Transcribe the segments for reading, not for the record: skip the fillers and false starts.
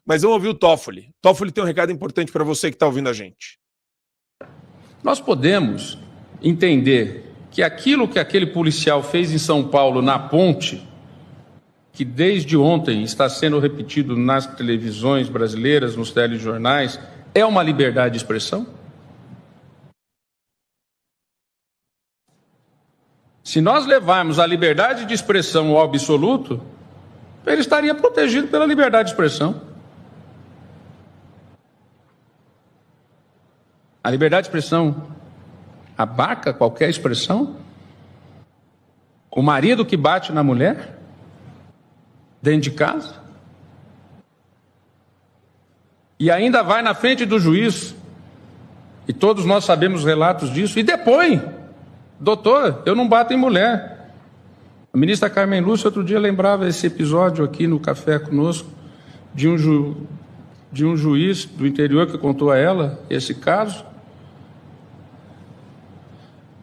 Mas vamos ouvir o Toffoli. Toffoli tem um recado importante para você que está ouvindo a gente. Nós podemos entender que aquilo que aquele policial fez em São Paulo, na ponte, que desde ontem está sendo repetido nas televisões brasileiras, nos telejornais, é uma liberdade de expressão? Se nós levarmos a liberdade de expressão ao absoluto, ele estaria protegido pela liberdade de expressão. A liberdade de expressão abarca qualquer expressão? O marido que bate na mulher? Dentro de casa? E ainda vai na frente do juiz, e todos nós sabemos relatos disso, e depõe: doutor, eu não bato em mulher. A ministra Carmen Lúcia outro dia lembrava esse episódio aqui no Café conosco, de um juiz do interior que contou a ela esse caso.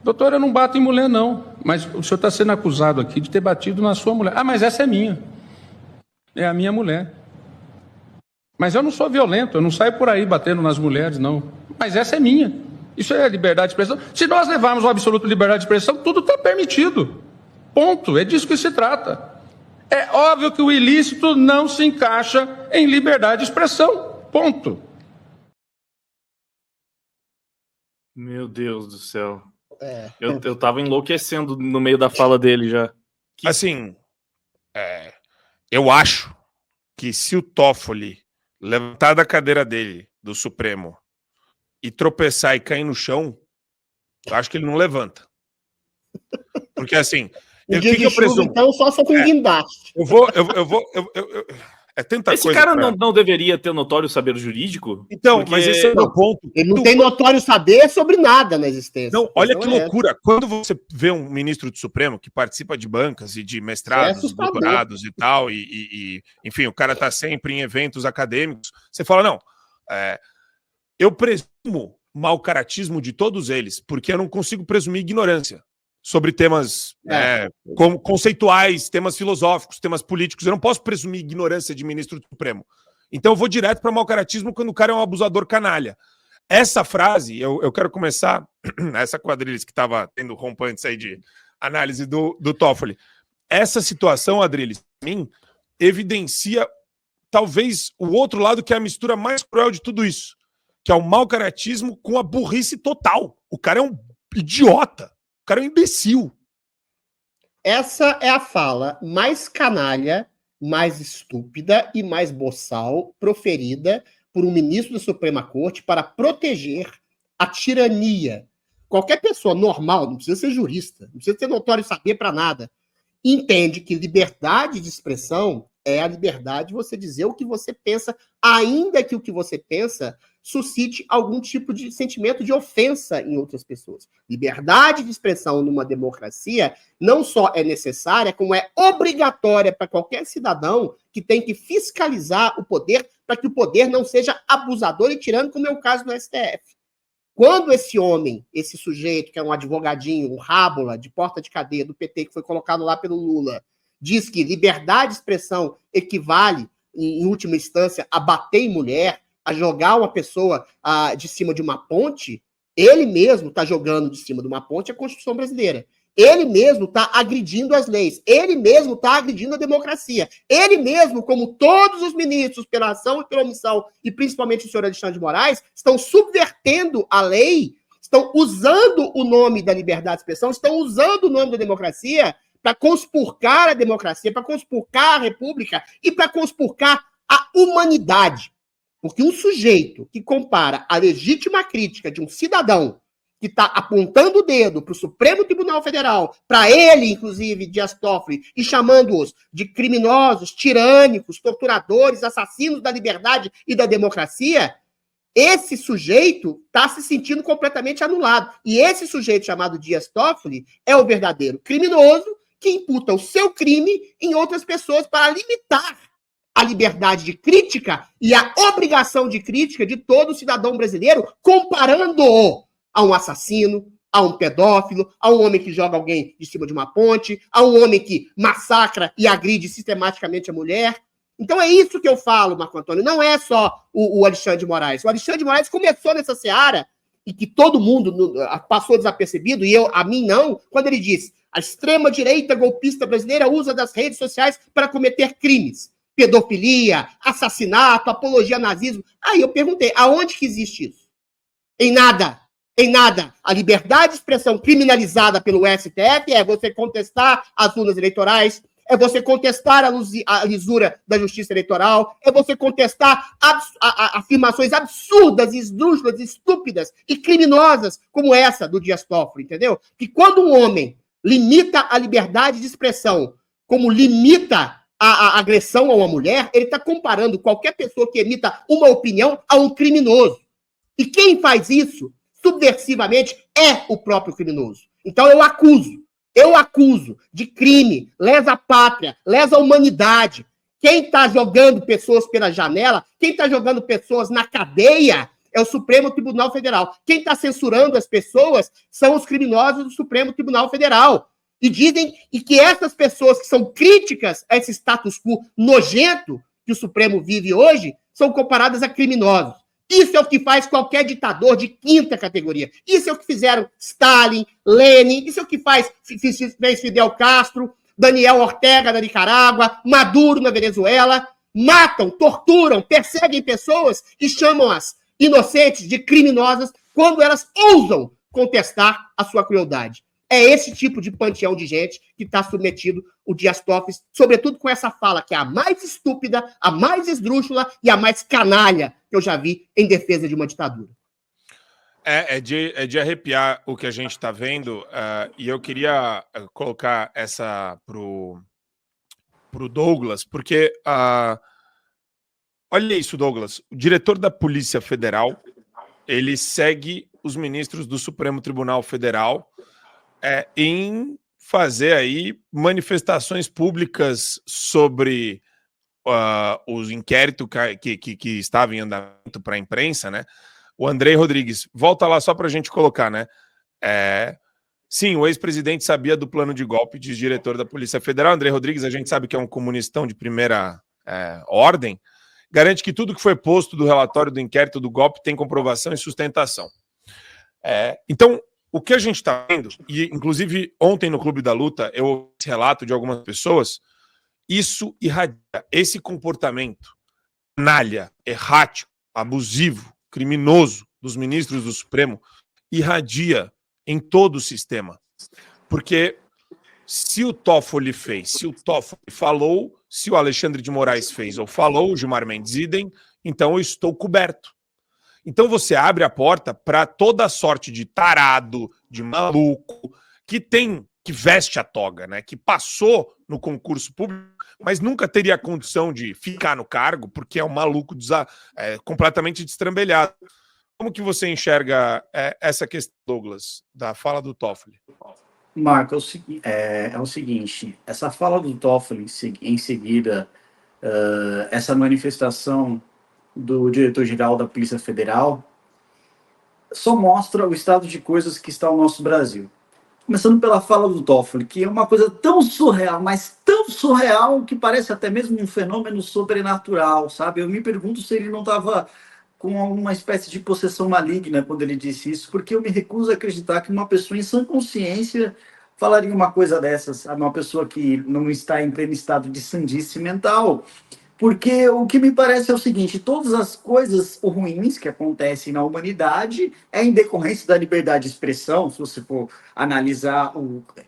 Doutor, eu não bato em mulher não, mas o senhor está sendo acusado aqui de ter batido na sua mulher. Ah, mas essa é minha. É a minha mulher. Mas eu não sou violento, eu não saio por aí batendo nas mulheres, não. Mas essa é minha. Isso é liberdade de expressão. Se nós levarmos o absoluto liberdade de expressão, tudo está permitido. Ponto. É disso que se trata. É óbvio que o ilícito não se encaixa em liberdade de expressão. Ponto. Meu Deus do céu. Eu tava enlouquecendo no meio da fala dele já. Assim, eu acho que se o Toffoli levantar da cadeira dele, do Supremo, e tropeçar e cair no chão, eu acho que ele não levanta. Porque assim, o dia de chuva, então, só com guindaste. É tanta esse coisa. Esse cara não deveria ter notório saber jurídico? Então, porque... mas esse é o meu ponto. Ele não tem notório saber sobre nada na existência. Não, olha que loucura. Quando você vê um ministro do Supremo que participa de bancas e de mestrados, doutorados e tal, enfim, o cara tá sempre em eventos acadêmicos, você fala, não, eu presumo mau caratismo de todos eles, porque eu não consigo presumir ignorância sobre temas conceituais, temas filosóficos, temas políticos. Eu não posso presumir ignorância de ministro do Supremo. Então eu vou direto para mau caratismo quando o cara é um abusador canalha. Essa frase, eu quero começar, essa quadrilha que estava tendo rompantes aí de análise do Toffoli. Essa situação, Adriles, para mim, evidencia talvez o outro lado, que é a mistura mais cruel de tudo isso, que é o mau caratismo com a burrice total. O cara é um idiota. O cara é um imbecil. Essa é a fala mais canalha, mais estúpida e mais boçal proferida por um ministro da Suprema Corte para proteger a tirania. Qualquer pessoa normal, não precisa ser jurista, não precisa ter notório saber para nada, entende que liberdade de expressão é a liberdade de você dizer o que você pensa, ainda que o que você pensa suscite algum tipo de sentimento de ofensa em outras pessoas. Liberdade de expressão numa democracia não só é necessária, como é obrigatória para qualquer cidadão que tem que fiscalizar o poder para que o poder não seja abusador e tirano, como é o caso do STF. Quando esse homem, esse sujeito, que é um advogadinho, um rábula de porta de cadeia do PT, que foi colocado lá pelo Lula, diz que liberdade de expressão equivale, em última instância, a bater em mulher, a jogar uma pessoa de cima de uma ponte, ele mesmo está jogando de cima de uma ponte a Constituição brasileira. Ele mesmo está agredindo as leis. Ele mesmo está agredindo a democracia. Ele mesmo, como todos os ministros, pela ação e pela omissão, e principalmente o senhor Alexandre de Moraes, estão subvertendo a lei, estão usando o nome da liberdade de expressão, estão usando o nome da democracia para conspurcar a democracia, para conspurcar a república e para conspurcar a humanidade. Porque um sujeito que compara a legítima crítica de um cidadão que está apontando o dedo para o Supremo Tribunal Federal, para ele, inclusive, Dias Toffoli, e chamando-os de criminosos, tirânicos, torturadores, assassinos da liberdade e da democracia, esse sujeito está se sentindo completamente anulado. E esse sujeito chamado Dias Toffoli é o verdadeiro criminoso que imputa o seu crime em outras pessoas para limitar a liberdade de crítica e a obrigação de crítica de todo cidadão brasileiro, comparando-o a um assassino, a um pedófilo, a um homem que joga alguém de cima de uma ponte, a um homem que massacra e agride sistematicamente a mulher. Então é isso que eu falo, Marco Antônio, não é só o Alexandre de Moraes. O Alexandre de Moraes começou nessa seara e que todo mundo passou desapercebido, e a mim não, quando ele disse: a extrema-direita golpista brasileira usa das redes sociais para cometer crimes, pedofilia, assassinato, apologia ao nazismo. Aí eu perguntei, aonde que existe isso? Em nada. Em nada. A liberdade de expressão criminalizada pelo STF é você contestar as urnas eleitorais, é você contestar a lisura da justiça eleitoral, é você contestar afirmações absurdas, esdrúxulas, estúpidas e criminosas como essa do Dias Toffoli, entendeu? Que quando um homem limita a liberdade de expressão como limita a agressão a uma mulher, ele está comparando qualquer pessoa que emita uma opinião a um criminoso. E quem faz isso, subversivamente, é o próprio criminoso. Então eu acuso de crime, lesa pátria, lesa humanidade. Quem está jogando pessoas pela janela, quem está jogando pessoas na cadeia, é o Supremo Tribunal Federal. Quem está censurando as pessoas são os criminosos do Supremo Tribunal Federal. E dizem que essas pessoas que são críticas a esse status quo nojento que o Supremo vive hoje, são comparadas a criminosos. Isso é o que faz qualquer ditador de quinta categoria. Isso é o que fizeram Stalin, Lenin, isso é o que fez Fidel Castro, Daniel Ortega na Nicarágua, Maduro na Venezuela. Matam, torturam, perseguem pessoas e chamam-as inocentes de criminosas quando elas ousam contestar a sua crueldade. É esse tipo de panteão de gente que está submetido o Dias Toffoli, sobretudo com essa fala que é a mais estúpida, a mais esdrúxula e a mais canalha que eu já vi em defesa de uma ditadura. É de arrepiar o que a gente está vendo, e eu queria colocar essa pro Douglas, porque olha isso, Douglas, o diretor da Polícia Federal, ele segue os ministros do Supremo Tribunal Federal em fazer aí manifestações públicas sobre os inquéritos que estavam em andamento para a imprensa, né? O Andrei Rodrigues, volta lá só para a gente colocar, né? Sim, o ex-presidente sabia do plano de golpe, diz diretor da Polícia Federal. Andrei Rodrigues, a gente sabe que é um comunistão de primeira ordem, garante que tudo que foi posto do relatório do inquérito do golpe tem comprovação e sustentação. Então, o que a gente está vendo, e inclusive ontem no Clube da Luta eu ouvi esse relato de algumas pessoas, isso irradia, esse comportamento canalha, errático, abusivo, criminoso dos ministros do Supremo irradia em todo o sistema. Porque se o Toffoli fez, se o Toffoli falou, se o Alexandre de Moraes fez ou falou, o Gilmar Mendes idem, então eu estou coberto. Então você abre a porta para toda a sorte de tarado, de maluco, que veste a toga, né? Que passou no concurso público, mas nunca teria a condição de ficar no cargo, porque é um maluco completamente destrambelhado. Como que você enxerga essa questão, Douglas, da fala do Toffoli? Marco, é o seguinte, essa fala do Toffoli em seguida, essa manifestação do diretor-geral da Polícia Federal, só mostra o estado de coisas que está o nosso Brasil. Começando pela fala do Toffoli, que é uma coisa tão surreal, mas tão surreal, que parece até mesmo um fenômeno sobrenatural, sabe? Eu me pergunto se ele não estava com alguma espécie de possessão maligna quando ele disse isso, porque eu me recuso a acreditar que uma pessoa em sã consciência falaria uma coisa dessas, uma pessoa que não está em pleno estado de sandice mental. Porque o que me parece é o seguinte, todas as coisas ruins que acontecem na humanidade é em decorrência da liberdade de expressão. Se você for analisar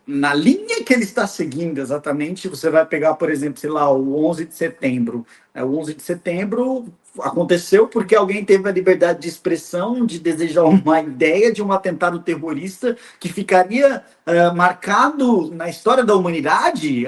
na linha que ele está seguindo exatamente, você vai pegar, por exemplo, sei lá, o 11 de setembro. O 11 de setembro aconteceu porque alguém teve a liberdade de expressão de desejar uma ideia de um atentado terrorista que ficaria marcado na história da humanidade,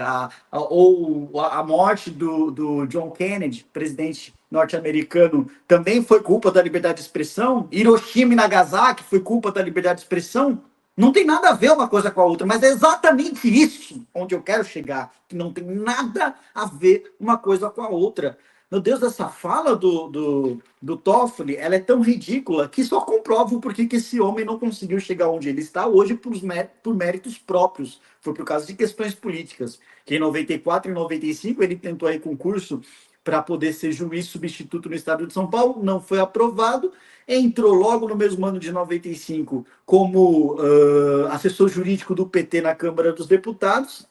ou a morte do John Kennedy, presidente norte-americano, também foi culpa da liberdade de expressão. Hiroshima e Nagasaki foi culpa da liberdade de expressão. Não tem nada a ver uma coisa com a outra, mas é exatamente isso onde eu quero chegar, que não tem nada a ver uma coisa com a outra. Meu Deus, essa fala do Toffoli, ela é tão ridícula que só comprova o porquê que esse homem não conseguiu chegar onde ele está hoje por méritos próprios. Foi por causa de questões políticas. Que em 94 e 95 ele tentou aí concurso para poder ser juiz substituto no estado de São Paulo, não foi aprovado, entrou logo no mesmo ano de 95 como assessor jurídico do PT na Câmara dos Deputados.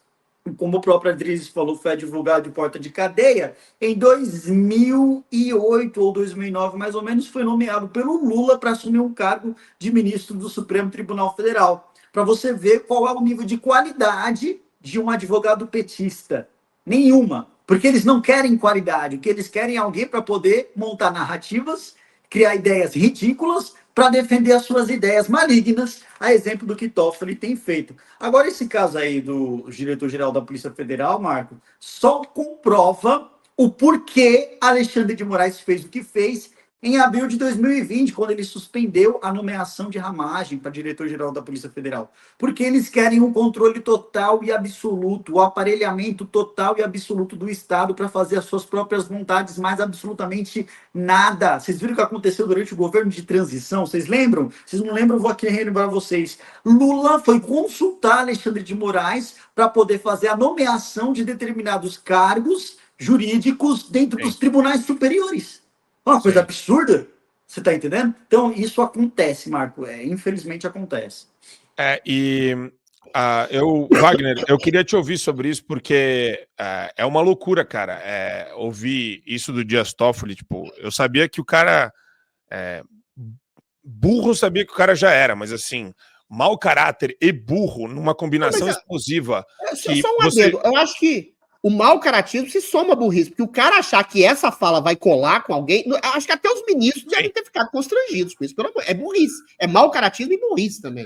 Como a própria Adriles falou, foi advogado de porta de cadeia. Em 2008 ou 2009, mais ou menos, foi nomeado pelo Lula para assumir um cargo de ministro do Supremo Tribunal Federal. Para você ver qual é o nível de qualidade de um advogado petista. Nenhuma. Porque eles não querem qualidade. O que eles querem é alguém para poder montar narrativas, criar ideias ridículas, para defender as suas ideias malignas, a exemplo do que Toffoli tem feito. Agora, esse caso aí do diretor-geral da Polícia Federal, Marco, só comprova o porquê Alexandre de Moraes fez o que fez em abril de 2020, quando ele suspendeu a nomeação de Ramagem para diretor-geral da Polícia Federal. Porque eles querem um controle total e absoluto, o aparelhamento total e absoluto do Estado para fazer as suas próprias vontades, mais absolutamente nada. Vocês viram o que aconteceu durante o governo de transição? Vocês lembram? Vocês não lembram? Eu vou aqui relembrar vocês. Lula foi consultar Alexandre de Moraes para poder fazer a nomeação de determinados cargos jurídicos dentro dos tribunais superiores. Uma coisa absurda, você está entendendo? Então, isso acontece, Marco. Infelizmente acontece. Wagner, eu queria te ouvir sobre isso, porque é uma loucura, cara. Ouvir isso do Dias Toffoli, tipo, eu sabia que o cara... burro, sabia que o cara já era, mas assim, mau caráter e burro numa combinação explosiva. Só um adendo. Eu acho que o mau caratismo se soma à burrice, porque o cara achar que essa fala vai colar com alguém, acho que até os ministros devem ter ficado constrangidos com isso. É burrice. É mau caratismo e burrice também.